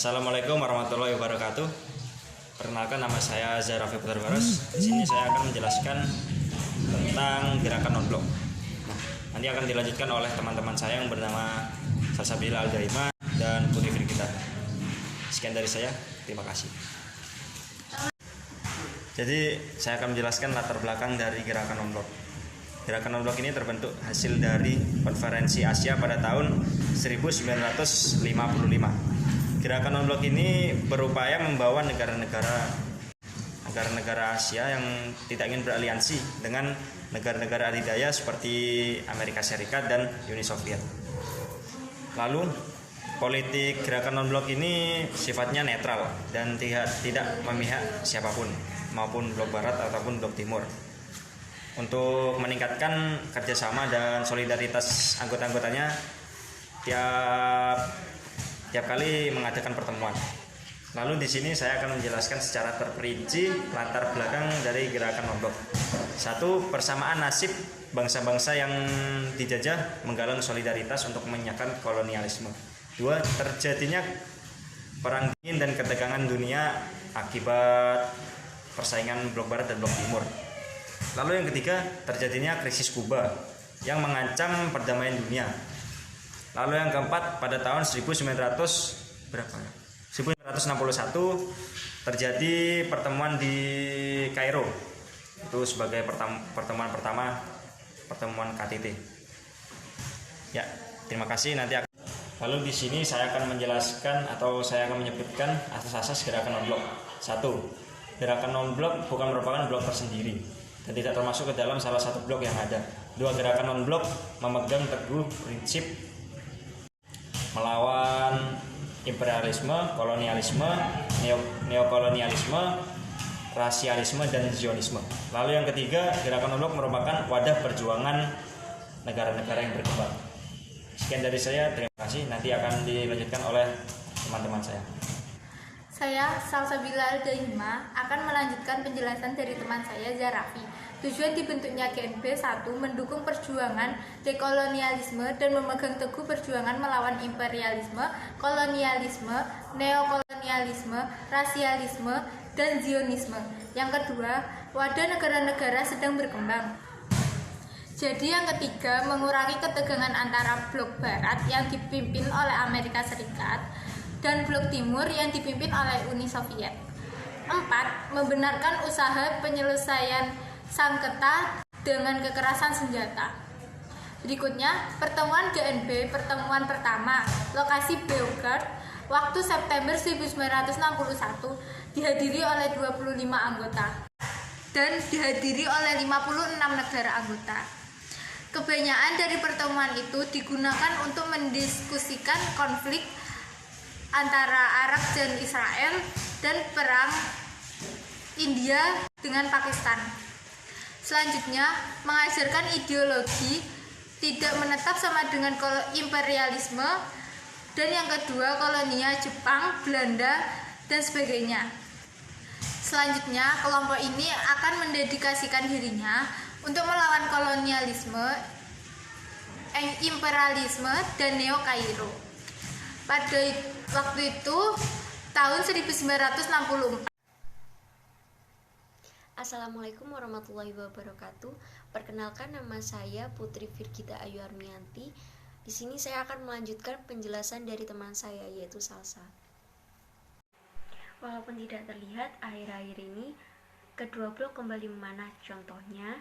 Assalamualaikum warahmatullahi wabarakatuh. Perkenalkan, nama saya Zarafi Putar Baros. Di sini saya akan menjelaskan tentang gerakan non-blok. Nanti akan dilanjutkan oleh teman-teman saya yang bernama Salsabila Al-Daima dan Putri Firgita. Sekian dari saya, terima kasih. Jadi saya akan menjelaskan latar belakang dari gerakan non-blok. Gerakan non-blok ini terbentuk hasil dari Konferensi Asia pada tahun 1955. Gerakan non-blok ini berupaya membawa negara-negara Asia yang tidak ingin beraliansi dengan negara-negara adidaya seperti Amerika Serikat dan Uni Soviet. Lalu politik gerakan non-blok ini sifatnya netral dan tidak memihak siapapun, maupun blok barat ataupun blok timur, untuk meningkatkan kerjasama dan solidaritas anggota-anggotanya tiap kali mengadakan pertemuan. Lalu di sini saya akan menjelaskan secara terperinci latar belakang dari gerakan non-blok. 1. Persamaan nasib bangsa-bangsa yang dijajah menggalang solidaritas untuk menyiapkan kolonialisme. 2. Terjadinya perang dingin dan ketegangan dunia akibat persaingan blok barat dan blok timur. Lalu yang ketiga, terjadinya krisis Kuba yang mengancam perdamaian dunia. Lalu yang keempat, pada tahun 1961 terjadi pertemuan di Kairo. Itu sebagai pertemuan pertama, pertemuan KTT. Ya, terima kasih. Lalu di sini saya akan menjelaskan atau saya akan menyebutkan asas-asas gerakan non-blok. 1. Gerakan non-blok bukan merupakan blok tersendiri dan tidak termasuk ke dalam salah satu blok yang ada. 2. Gerakan non-blok memegang teguh prinsip melawan imperialisme, kolonialisme, neokolonialisme, rasialisme, dan Zionisme. Lalu yang ketiga, gerakan non-blok merupakan wadah perjuangan negara-negara yang berkembang. Sekian dari saya, terima kasih. Nanti akan dilanjutkan oleh teman-teman saya. Saya, Salsabila Al-Daima, akan melanjutkan penjelasan dari teman saya, Zarafi. Tujuan dibentuknya GNB 1. Mendukung perjuangan dekolonialisme dan memegang teguh perjuangan melawan imperialisme, kolonialisme, neokolonialisme, rasialisme, dan Zionisme. Yang kedua, wadah negara-negara sedang berkembang. Jadi yang ketiga, mengurangi ketegangan antara blok barat yang dipimpin oleh Amerika Serikat dan blok timur yang dipimpin oleh Uni Soviet. 4. Membenarkan usaha penyelesaian sengketa dengan kekerasan senjata. Berikutnya, pertemuan GNB, pertemuan pertama, lokasi Beograd, waktu September 1961, dihadiri oleh 25 anggota dan dihadiri oleh 56 negara anggota. Kebanyakan dari pertemuan itu digunakan untuk mendiskusikan konflik antara Arab dan Israel dan perang India dengan Pakistan. Selanjutnya, mengajarkan ideologi tidak menetap sama dengan imperialisme, dan yang kedua, kolonial Jepang, Belanda, dan sebagainya. Selanjutnya, kelompok ini akan mendedikasikan dirinya untuk melawan kolonialisme, imperialisme, dan Neo-Kairo. Pada waktu itu, tahun 1964. Assalamualaikum warahmatullahi wabarakatuh. Perkenalkan, nama saya Putri Firgita Ayu Armianti. Di sini saya akan melanjutkan penjelasan dari teman saya, yaitu Salsa. Walaupun tidak terlihat, akhir-akhir ini kedua blok kembali memanah. Contohnya,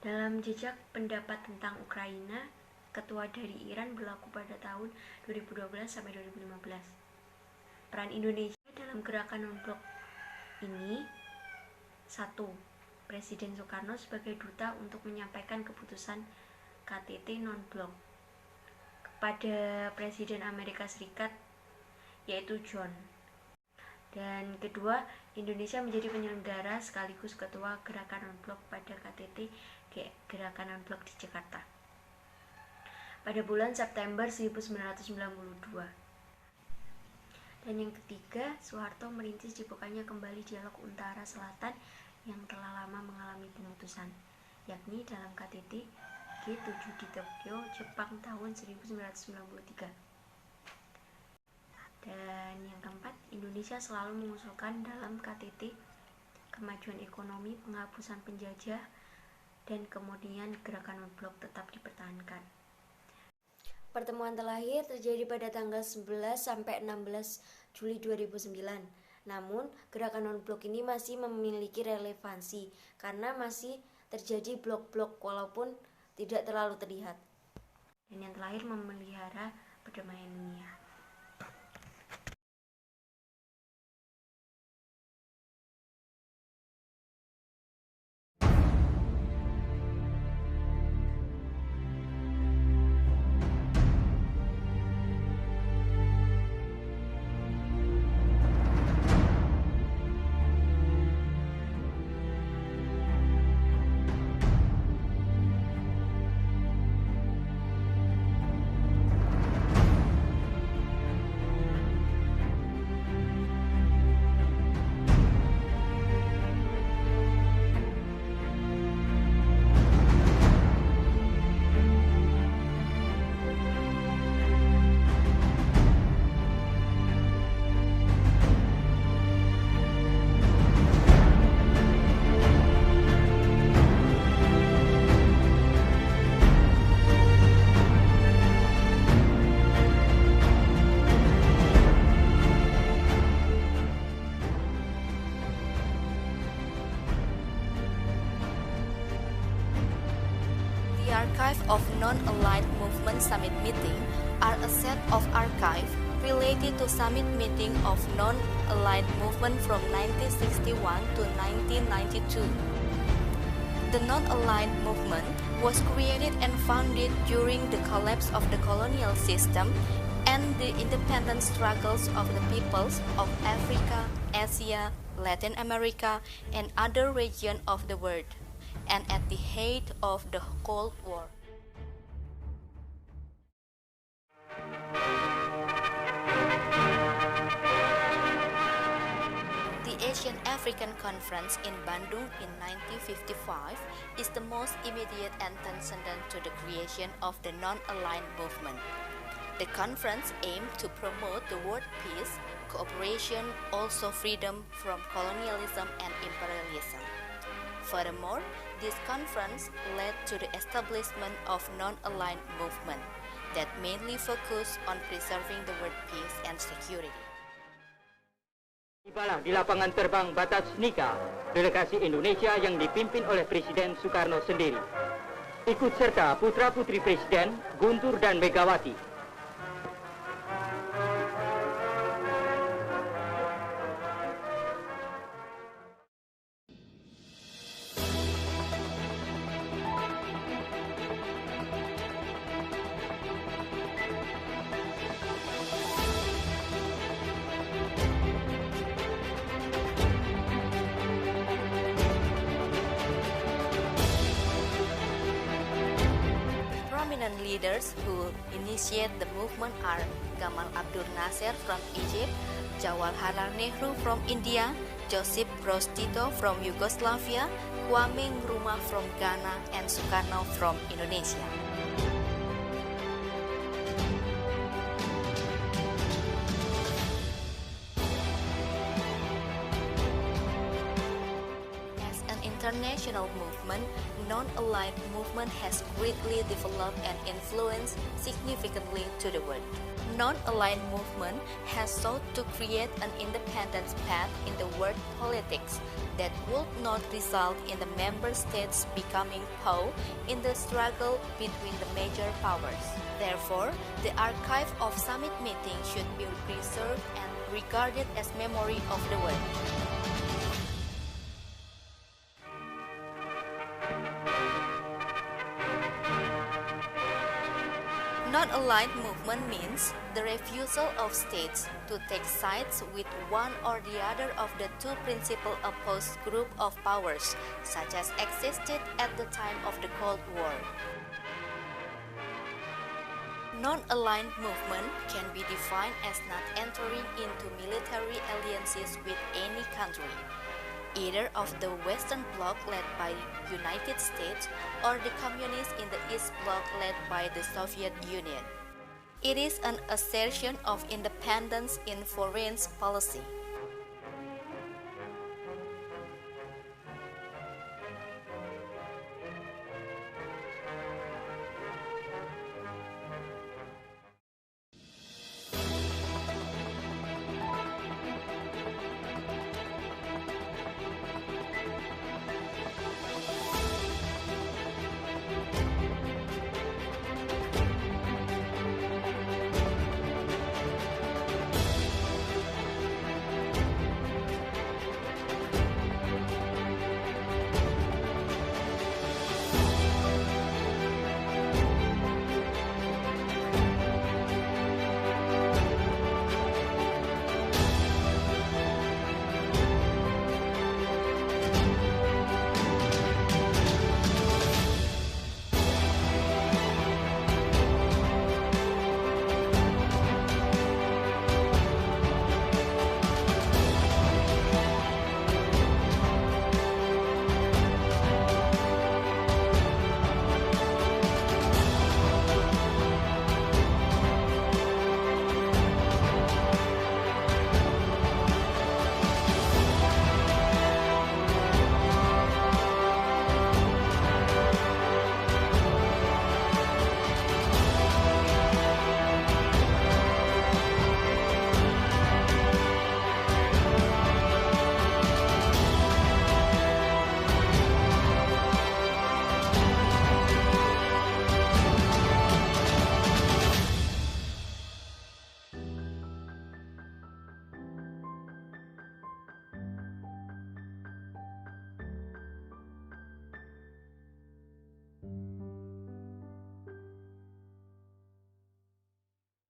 dalam jejak pendapat tentang Ukraina, ketua dari Iran berlaku pada tahun 2012 sampai 2015. Peran Indonesia dalam gerakan non-blok ini: 1. Presiden Soekarno sebagai duta untuk menyampaikan keputusan KTT non-blok kepada Presiden Amerika Serikat, yaitu John. Dan kedua, Indonesia menjadi penyelenggara sekaligus ketua gerakan non-blok pada KTT gerakan non-blok di Jakarta pada bulan September 1992. Dan yang ketiga, Soeharto merintis dibukanya kembali dialog Utara Selatan yang telah lama mengalami pemutusan, yakni dalam KTT G7 di Tokyo, Jepang tahun 1993. Dan yang keempat, Indonesia selalu mengusulkan dalam KTT kemajuan ekonomi, penghapusan penjajah, dan kemudian gerakan non-blok tetap dipertahankan. Pertemuan terakhir terjadi pada tanggal 11 sampai 16 Juli 2009. Namun, gerakan non-blok ini masih memiliki relevansi karena masih terjadi blok-blok walaupun tidak terlalu terlihat. Dan yang terakhir, memelihara perdamaian dunia. The Archive of Non-Aligned Movement Summit Meeting are a set of archives related to summit meeting of non-aligned movement from 1961 to 1992. The non-aligned movement was created and founded during the collapse of the colonial system and the independence struggles of the peoples of Africa, Asia, Latin America, and other regions of the world, and at the height of the Cold War. The Asian African Conference in Bandung in 1955 is the most immediate antecedent to the creation of the non-aligned movement. The conference aimed to promote the world peace, cooperation, also freedom from colonialism and imperialism. Furthermore, this conference led to the establishment of non-aligned movement that mainly focused on preserving the world peace and security. Tibalah di lapangan terbang Batas Nika, delegasi Indonesia yang dipimpin oleh Presiden Soekarno sendiri. Ikut serta putra-putri Presiden, Guntur dan Megawati. Prominent leaders who initiate the movement are Gamal Abdul Nasser from Egypt, Jawaharlal Nehru from India, Josip Broz Tito from Yugoslavia, Kwame Nkrumah from Ghana, and Sukarno from Indonesia. International movement, non-aligned movement has greatly developed and influenced significantly to the world. Non-aligned movement has sought to create an independent path in the world politics that would not result in the member states becoming poor in the struggle between the major powers. Therefore, the archive of summit meetings should be preserved and regarded as memory of the world. Non-aligned movement means the refusal of states to take sides with one or the other of the two principal opposed group of powers, such as existed at the time of the Cold War. Non-aligned movement can be defined as not entering into military alliances with any country, either of the Western Bloc led by the United States or the Communists in the East Bloc led by the Soviet Union. It is an assertion of independence in foreign policy.